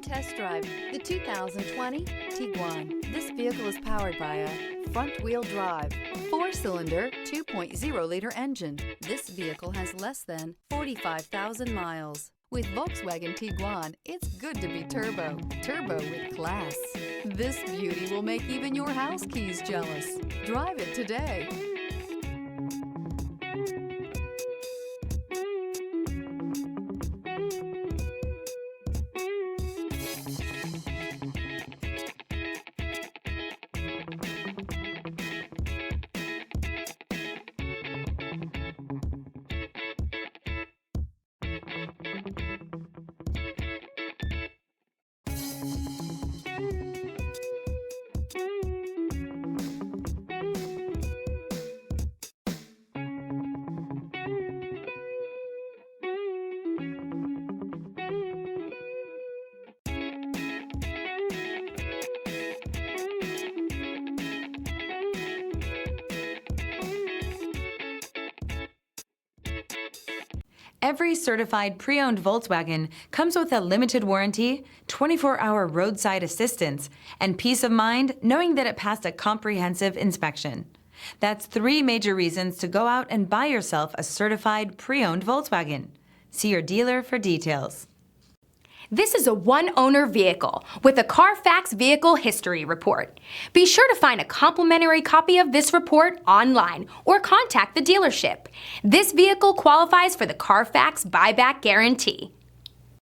test drive the 2020 Tiguan. This vehicle is powered by a front-wheel drive, 4-cylinder, 2.0-liter engine. This vehicle has less than 45,000 miles. With Volkswagen Tiguan, it's good to be turbo. Turbo with class. This beauty will make even your house keys jealous. Drive it today. Every certified pre-owned Volkswagen comes with a limited warranty, 24-hour roadside assistance, and peace of mind knowing that it passed a comprehensive inspection. That's 3 major reasons to go out and buy yourself a certified pre-owned Volkswagen. See your dealer for details. This is a one-owner vehicle with a Carfax Vehicle History Report. Be sure to find a complimentary copy of this report online or contact the dealership. This vehicle qualifies for the Carfax Buyback Guarantee.